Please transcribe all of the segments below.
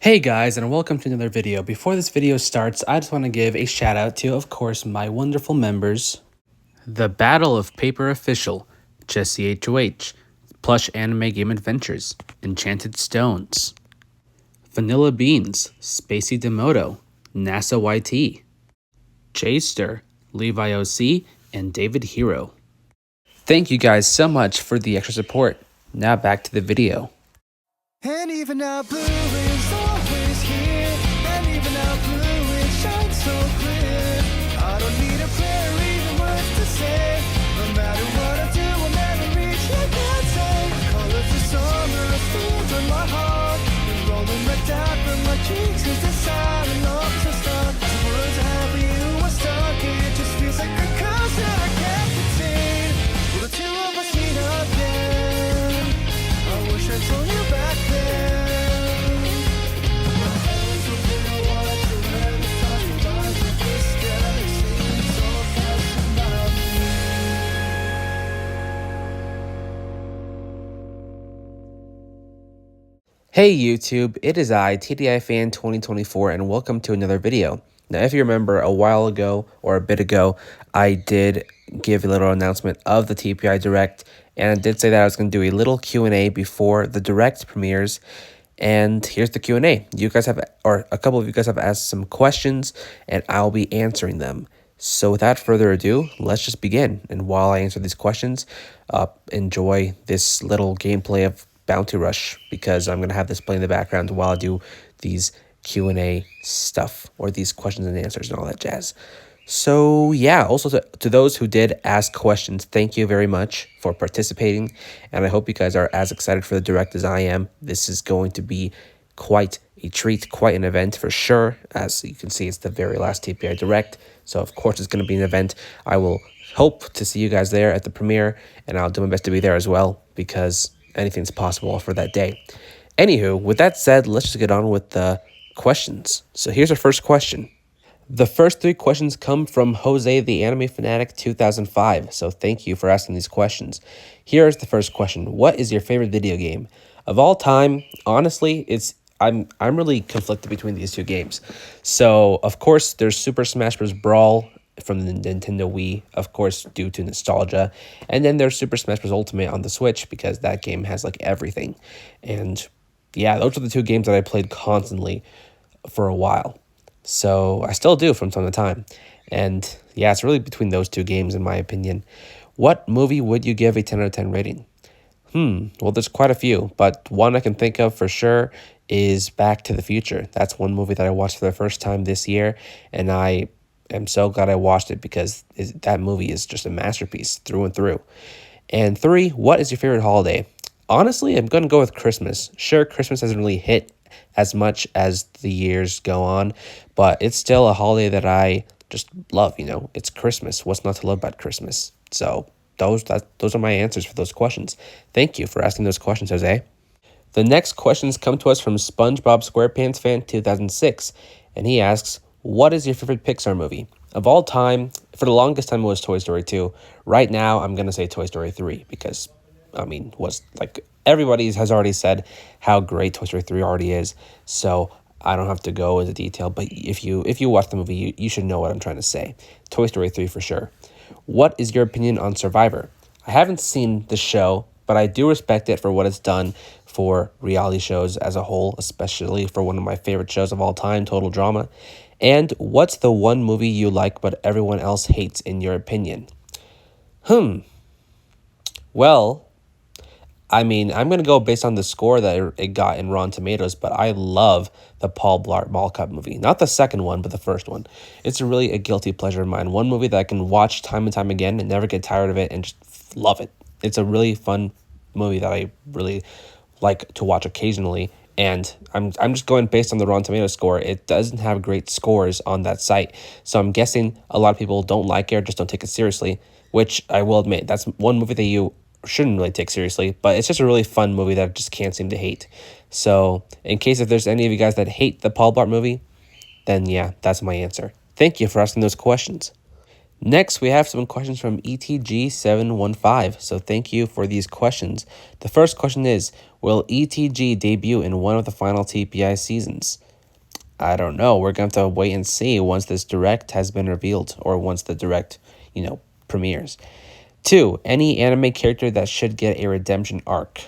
Hey guys, and welcome to another video. Before this video starts, I just want to give a shout out to, of course, my wonderful members. The Battle of Paper Official, Jesse HOH, Plush Anime Game Adventures, Enchanted Stones, Vanilla Beans, Spacey Demoto, NASA YT, Jster, Levi OC, and David Hero. Thank you guys so much for the extra support. Now back to the video. And even now blue is always here, and even now blue it shines so clear. I don't need a prayer or even words to say. No matter what I do, I'll never reach your answer. Colors of summer are fields on my heart, and rolling my dad from my cheeks is the silent love to start. The words have you are stuck, it just feels like a curse that I can't contain. Will the two of us meet again? I wish I told you back then. My hands will feel what you read. It's time to rise with this galaxy. So fast about me. Hey YouTube, it is I, TDI Fan 2024, and welcome to another video. Now, if you remember, a while ago, or a bit ago, I did give a little announcement of the TPI Direct, and I did say that I was going to do a little Q&A before the Direct premieres, and here's the Q&A. You guys have, or a couple of you guys have asked some questions, and I'll be answering them. So without further ado, let's just begin. And while I answer these questions, enjoy this little gameplay of Bounty Rush, because I'm going to have this play in the background while I do these Q&A stuff, or these questions and answers and all that jazz. So yeah, also to those who did ask questions, thank you very much for participating, and I hope you guys are as excited for the Direct as I am. This is going to be quite a treat, quite an event for sure. As you can see, it's the very last TPI Direct, so of course it's going to be an event. I will hope to see you guys there at the premiere, and I'll do my best to be there as well, because anything's possible for that day. Anywho, with that said, let's just get on with the questions. So here's our first question. The first three questions come from Jose the Anime Fanatic 2005, so thank you for asking these questions. Here's the first question. What is your favorite video game? Of all time, honestly, I'm really conflicted between these two games. So, of course, there's Super Smash Bros. Brawl from the Nintendo Wii, of course, due to nostalgia. And then there's Super Smash Bros. Ultimate on the Switch, because that game has, like, everything. And yeah, those are the two games that I played constantly for a while. So I still do from time to time. And yeah, it's really between those two games, in my opinion. What movie would you give a 10 out of 10 rating? Well, there's quite a few, but one I can think of for sure is Back to the Future. That's one movie that I watched for the first time this year, and I am so glad I watched it, because that movie is just a masterpiece through and through. And 3, what is your favorite holiday? Honestly, I'm going to go with Christmas. Sure, Christmas hasn't really hit as much as the years go on, but it's still a holiday that I just love, you know. It's Christmas. What's not to love about Christmas? So those are my answers for those questions. Thank you for asking those questions, Jose. The next questions come to us from SpongeBob SquarePants Fan 2006, and he asks, what is your favorite Pixar movie? Of all time, for the longest time it was Toy Story 2. Right now, I'm going to say Toy Story 3, because, I mean, everybody has already said how great Toy Story 3 already is, so I don't have to go into detail, but if you watch the movie, you should know what I'm trying to say. Toy Story 3 for sure. What is your opinion on Survivor? I haven't seen the show, but I do respect it for what it's done for reality shows as a whole, especially for one of my favorite shows of all time, Total Drama. And what's the one movie you like but everyone else hates, in your opinion? Well, I mean, I'm going to go based on the score that it got in Rotten Tomatoes, but I love the Paul Blart Mall Cop movie. Not the second one, but the first one. It's really a guilty pleasure of mine. One movie that I can watch time and time again and never get tired of it and just love it. It's a really fun movie that I really like to watch occasionally. And I'm just going based on the Rotten Tomatoes score. It doesn't have great scores on that site, so I'm guessing a lot of people don't like it or just don't take it seriously, which I will admit, that's one movie that you shouldn't really take seriously, but it's just a really fun movie that I just can't seem to hate. So in case if there's any of you guys that hate the Paul Blart movie, then yeah, that's my answer. Thank you for asking those questions. Next, we have some questions from ETG715. So thank you for these questions. The first question is, will ETG debut in one of the final TPI seasons? I don't know. We're going to have to wait and see once this direct has been revealed or once the direct, premieres. 2, any anime character that should get a redemption arc?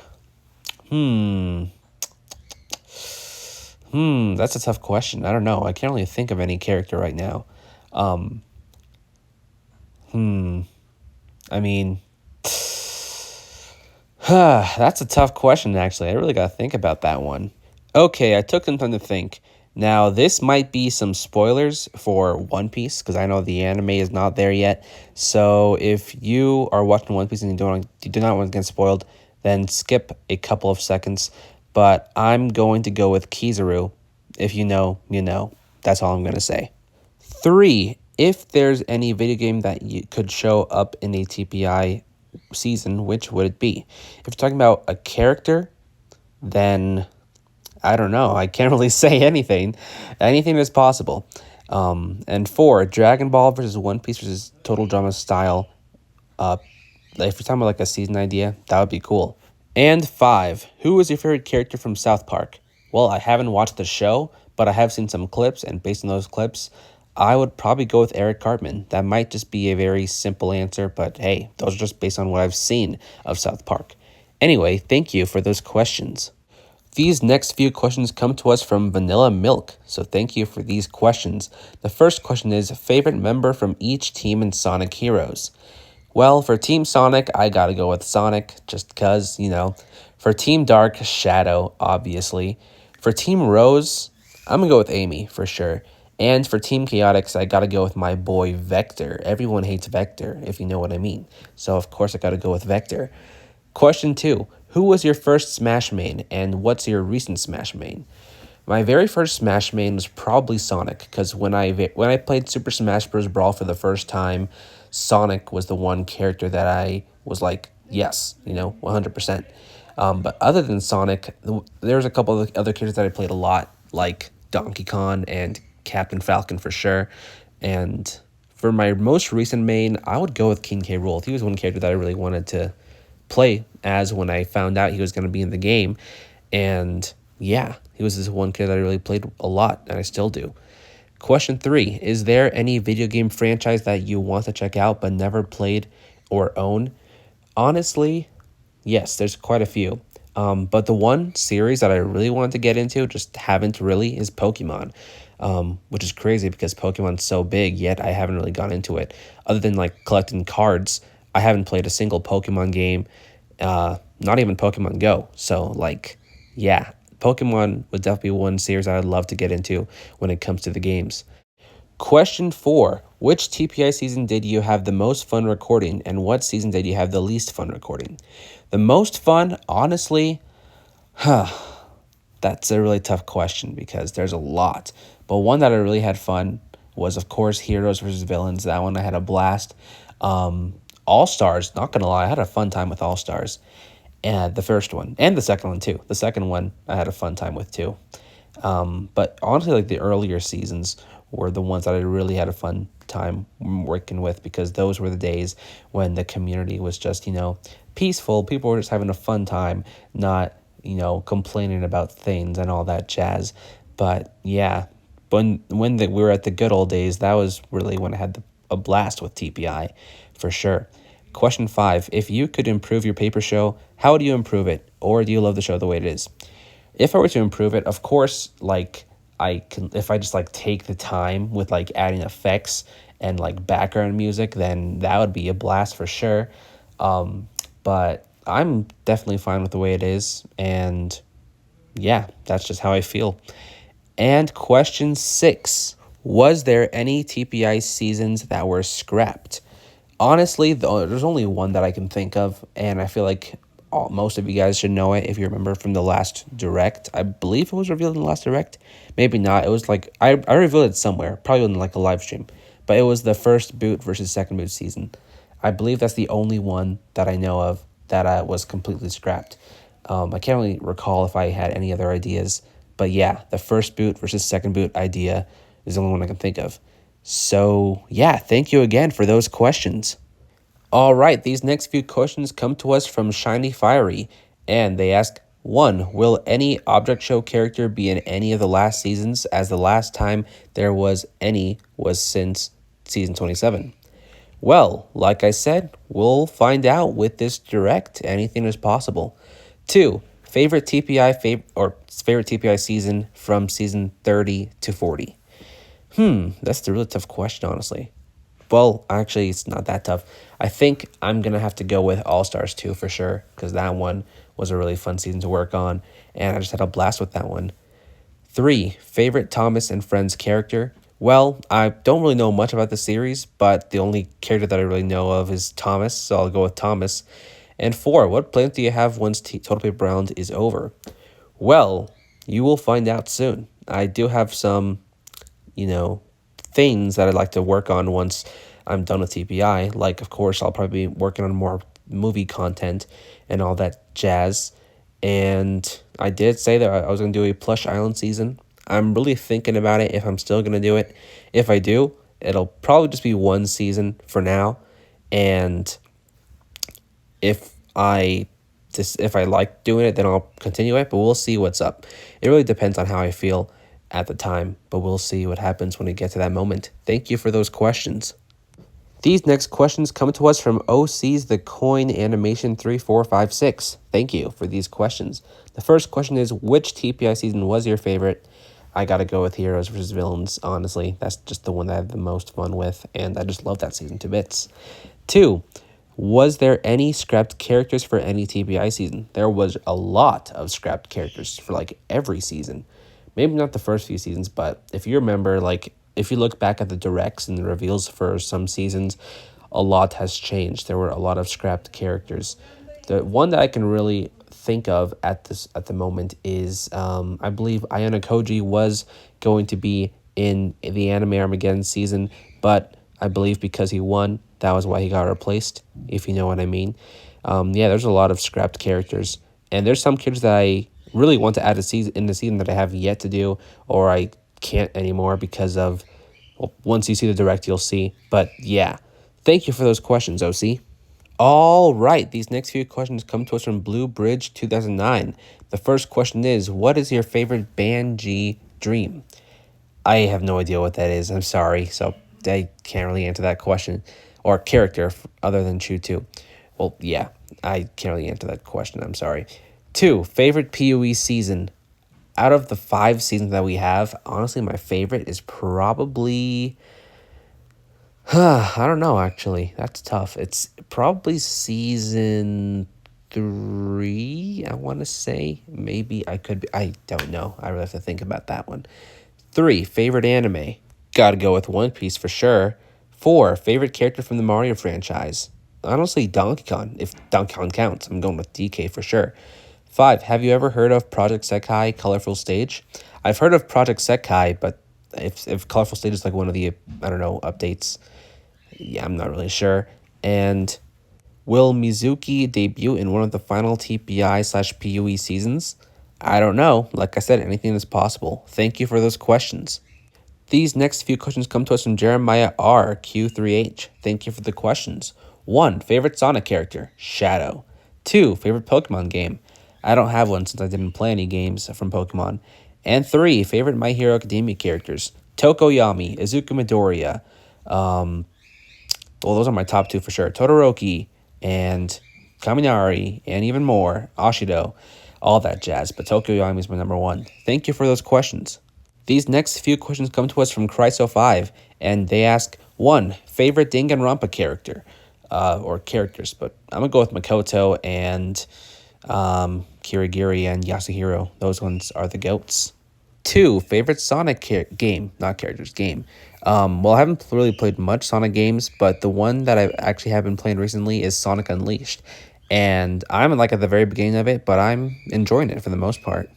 That's a tough question. I don't know. I can't really think of any character right now. I mean, that's a tough question, actually. I really got to think about that one. Okay, I took some time to think. Now, this might be some spoilers for One Piece, because I know the anime is not there yet. So if you are watching One Piece and you do not want to get spoiled, then skip a couple of seconds. But I'm going to go with Kizaru. If you know, you know. That's all I'm going to say. 3, if there's any video game that you could show up in a TPI season, which would it be? If you're talking about a character, then I don't know. I can't really say anything. Anything is possible. And 4, Dragon Ball versus One Piece versus Total Drama Style. If you're talking about like a season idea, that would be cool. And 5, who is your favorite character from South Park? Well, I haven't watched the show, but I have seen some clips, and based on those clips, I would probably go with Eric Cartman. That might just be a very simple answer, but hey, those are just based on what I've seen of South Park. Anyway, thank you for those questions. These next few questions come to us from Vanilla Milk, so thank you for these questions. The first question is, favorite member from each team in Sonic Heroes? Well, for Team Sonic, I gotta go with Sonic, just cause, For Team Dark, Shadow, obviously. For Team Rose, I'm gonna go with Amy, for sure. And for Team Chaotix, I gotta go with my boy Vector. Everyone hates Vector, if you know what I mean. So, of course, I gotta go with Vector. Question 2. Who was your first Smash main, and what's your recent Smash main? My very first Smash main was probably Sonic, because when I played Super Smash Bros. Brawl for the first time, Sonic was the one character that I was like, yes, 100%. But other than Sonic, there's a couple of other characters that I played a lot, like Donkey Kong and Captain Falcon for sure. And for my most recent main, I would go with King K. Rool. He was one character that I really wanted to play as when I found out he was going to be in the game. And yeah, he was this one character that I really played a lot, and I still do. Question 3, is there any video game franchise that you want to check out but never played or own? Honestly, yes, there's quite a few. But the one series that I really wanted to get into, just haven't really, is Pokemon. Which is crazy because Pokemon's so big, yet I haven't really gone into it. Other than like collecting cards, I haven't played a single Pokemon game, not even Pokemon Go. So like, yeah, Pokemon would definitely be one series I would love to get into when it comes to the games. Question 4, which TPI season did you have the most fun recording, and what season did you have the least fun recording? The most fun, honestly, that's a really tough question because there's a lot. But one that I really had fun was, of course, Heroes versus Villains. That one I had a blast. All Stars, not gonna lie, I had a fun time with All Stars. And the first one, and the second one too. The second one I had a fun time with too. But honestly, like the earlier seasons were the ones that I really had a fun time working with because those were the days when the community was just, peaceful. People were just having a fun time, not, complaining about things and all that jazz. But yeah, when we were at the good old days, that was really when I had a blast with TPI, for sure. Question 5, if you could improve your paper show, how would you improve it? Or do you love the show the way it is? If I were to improve it, of course, like if I just like take the time with like adding effects and like background music, then that would be a blast for sure. But I'm definitely fine with the way it is, and yeah, that's just how I feel. And question 6, was there any TPI seasons that were scrapped? Honestly, there's only one that I can think of, and I feel like most of you guys should know it if you remember from the last direct. I believe it was revealed in the last direct. Maybe not. It was like, I revealed it somewhere, probably in like a live stream. But it was the first boot versus second boot season. I believe that's the only one that I know of that was completely scrapped. I can't really recall if I had any other ideas. But yeah, the first boot versus second boot idea is the only one I can think of. So, yeah, thank you again for those questions. All right, these next few questions come to us from Shiny Fiery, and they ask, 1. Will any Object Show character be in any of the last seasons, as the last time there was any was since season 27? Well, like I said, we'll find out with this direct. Anything is possible. 2. Favorite TPI favorite TPI season from season 30 to 40. That's the really tough question, honestly. Well, actually, it's not that tough. I think I'm going to have to go with All Stars 2 for sure, because that one was a really fun season to work on, and I just had a blast with that one. 3. Favorite Thomas and Friends character? Well, I don't really know much about the series, but the only character that I really know of is Thomas, so I'll go with Thomas. And 4. What plans do you have once Total Paper Round is over? Well, you will find out soon. I do have some things that I'd like to work on once I'm done with TPI. Like, of course, I'll probably be working on more movie content and all that jazz. And I did say that I was going to do a Plush Island season. I'm really thinking about it if I'm still going to do it. If I do, it'll probably just be one season for now. And if I like doing it, then I'll continue it, but we'll see what's up. It really depends on how I feel at the time, but we'll see what happens when we get to that moment. Thank you for those questions. These next questions come to us from OC's The Coin Animation 3456. Thank you for these questions. The first question is, which TPI season was your favorite? I gotta go with Heroes vs. Villains, honestly. That's just the one that I had the most fun with, and I just love that season to bits. 2. Was there any scrapped characters for any TPI season? There was a lot of scrapped characters for like every season. Maybe not the first few seasons, but if you remember, like if you look back at the directs and the reveals for some seasons, a lot has changed. There were a lot of scrapped characters. The one that I can really think of at the moment is I believe Ayano Koji was going to be in the Anime Armageddon season, but I believe because he won, that was why he got replaced, if you know what I mean. Yeah, there's a lot of scrapped characters, and there's some characters that I really want to add in the season that I have yet to do, or I can't anymore because of, well, once you see the direct, you'll see. But yeah, thank you for those questions, OC. All right, these next few questions come to us from Blue Bridge 2009. The first question is, what is your favorite Banji dream? I have no idea what that is. I'm sorry, so I can't really answer that question. Or character other than Chu 2. Well, yeah, I can't really answer that question. I'm sorry. 2. Favorite PoE season? Out of the 5 seasons that we have, honestly, my favorite is probably... I don't know, actually. That's tough. It's probably season 3, I want to say. Maybe I could be... I don't know. I really have to think about that one. 3. Favorite anime? Gotta go with One Piece for sure. 4. Favorite character from the Mario franchise? Honestly, Donkey Kong. If Donkey Kong counts, I'm going with DK for sure. 5. Have you ever heard of Project Sekai Colorful Stage? I've heard of Project Sekai, but if Colorful Stage is like one of the, I don't know, updates, yeah, I'm not really sure. And will Mizuki debut in one of the final TPI/PoE seasons? I don't know. Like I said, anything is possible. Thank you for those questions. These next few questions come to us from Jeremiah RQ3H. Thank you for the questions. 1. Favorite Sonic character? Shadow. 2. Favorite Pokemon game? I don't have one since I didn't play any games from Pokemon. And 3. Favorite My Hero Academia characters? Tokoyami, Izuku Midoriya. Well, those are my top 2 for sure. Todoroki and Kaminari and even more. Ashido. All that jazz. But Tokoyami is my number 1. Thank you for those questions. These next few questions come to us from Chryso5, and they ask, 1. Favorite Danganronpa character, or characters, but I'm going to go with Makoto and Kirigiri and Yasuhiro. Those ones are the GOATs. 2. Favorite Sonic game, not characters, game. Well, I haven't really played much Sonic games, but the one that I actually have been playing recently is Sonic Unleashed. And I'm like at the very beginning of it, but I'm enjoying it for the most part.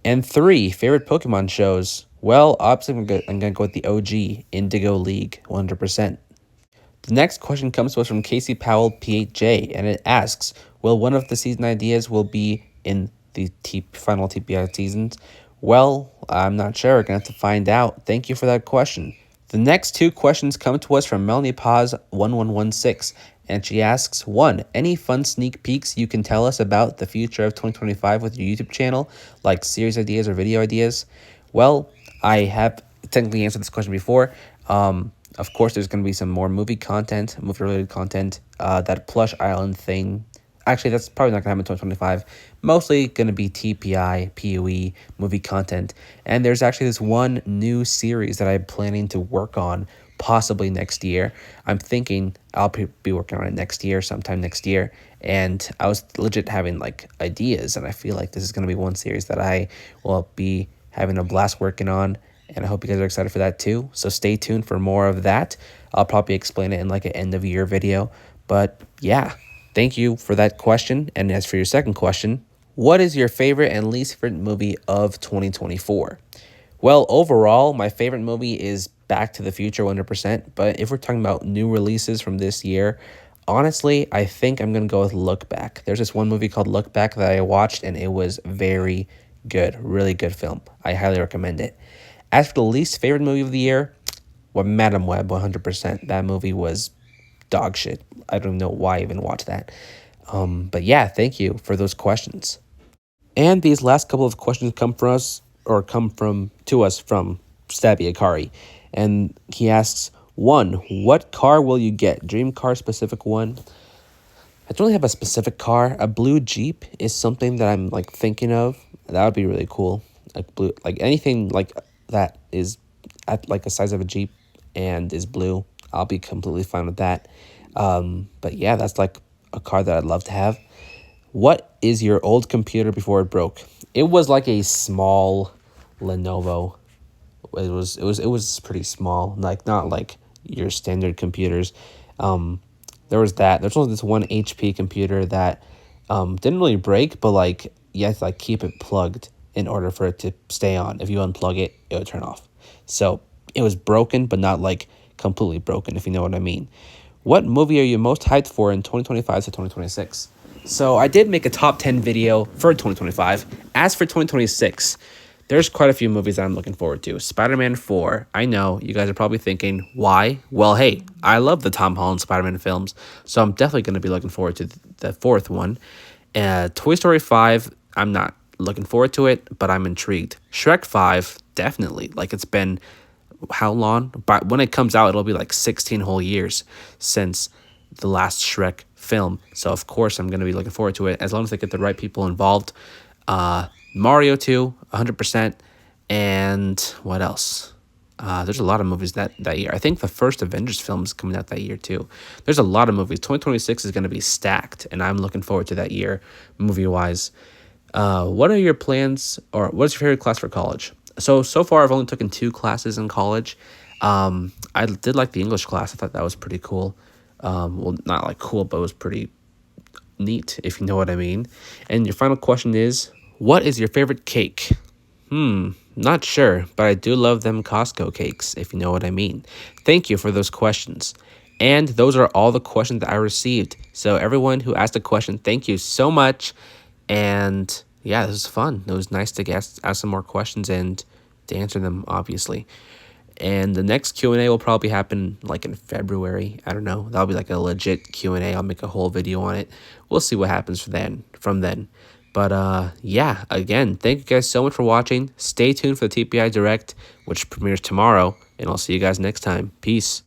And 3. Favorite Pokemon shows. Well, obviously, I'm going to go with the OG, Indigo League, 100%. The next question comes to us from Casey Powell, PHJ, and it asks, will one of the season ideas will be in the final TPI seasons? Well, I'm not sure. We're going to have to find out. Thank you for that question. The next two questions come to us from Melanie Paz 1116, and she asks, 1, any fun sneak peeks you can tell us about the future of 2025 with your YouTube channel, like series ideas or video ideas? Well, I have technically answered this question before. Of course, there's going to be some more movie-related content, that plush island thing. Actually, that's probably not going to happen in 2025. Mostly going to be TPI, PoE, movie content. And there's actually this one new series that I'm planning to work on possibly next year. I'm thinking I'll be working on it next year, sometime next year. And I was legit having like ideas, and I feel like this is going to be one series that I will be having a blast working on. And I hope you guys are excited for that too. So stay tuned for more of that. I'll probably explain it in like an end of year video. But yeah, thank you for that question. And as for your second question, what is your favorite and least favorite movie of 2024? Well, overall, my favorite movie is Back to the Future 100%. But if we're talking about new releases from this year, honestly, I think I'm going to go with Look Back. There's this one movie called Look Back that I watched, and it was very good. Really good film. I highly recommend it. As for the least favorite movie of the year, well, Madam Web 100%. That movie was dog shit. I don't know why I even watched that. But yeah, thank you for those questions. And these last couple of questions come from us from Stabby Akari. And he asks, 1, what car will you get? Dream car, specific one? I don't really have a specific car. A blue Jeep is something that I'm like thinking of. That would be really cool. Like anything like that is at like a size of a Jeep and is blue, I'll be completely fine with that. But yeah, that's like a car that I'd love to have. What is your old computer before it broke? It was like a small Lenovo. It was pretty small, like not like your standard computers. There was that. There's only this one HP computer that didn't really break, but like you have to like keep it plugged in order for it to stay on. If you unplug it, it would turn off. So it was broken, but not like completely broken, if you know what I mean. What movie are you most hyped for in 2025 to 2026? So I did make a top 10 video for 2025. As for 2026, there's quite a few movies that I'm looking forward to. Spider-Man 4. I know you guys are probably thinking, why? Well, hey, I love the Tom Holland Spider-Man films, so I'm definitely going to be looking forward to the fourth one. Toy Story 5, I'm not looking forward to it, but I'm intrigued. Shrek 5, definitely. Like, it's been how long? But when it comes out, it'll be like 16 whole years since the last Shrek film. So, of course, I'm going to be looking forward to it as long as they get the right people involved. Mario 2, 100%. And what else? There's a lot of movies that year. I think the first Avengers film is coming out that year too. There's a lot of movies. 2026 is going to be stacked, and I'm looking forward to that year, movie-wise. What are your plans, or what's your favorite class for college? So far, I've only taken 2 classes in college. I did like the English class. I thought that was pretty cool. Well, not like cool, but it was pretty neat, if you know what I mean. And your final question is, what is your favorite cake? Not sure, but I do love them Costco cakes, if you know what I mean. Thank you for those questions. And those are all the questions that I received. So everyone who asked a question, thank you so much. And yeah, this was fun. It was nice to ask some more questions and to answer them, obviously. And the next Q&A will probably happen like in February. I don't know. That'll be like a legit Q&A. I'll make a whole video on it. We'll see what happens from then. But yeah, again, thank you guys so much for watching. Stay tuned for the TPI Direct, which premieres tomorrow. And I'll see you guys next time. Peace.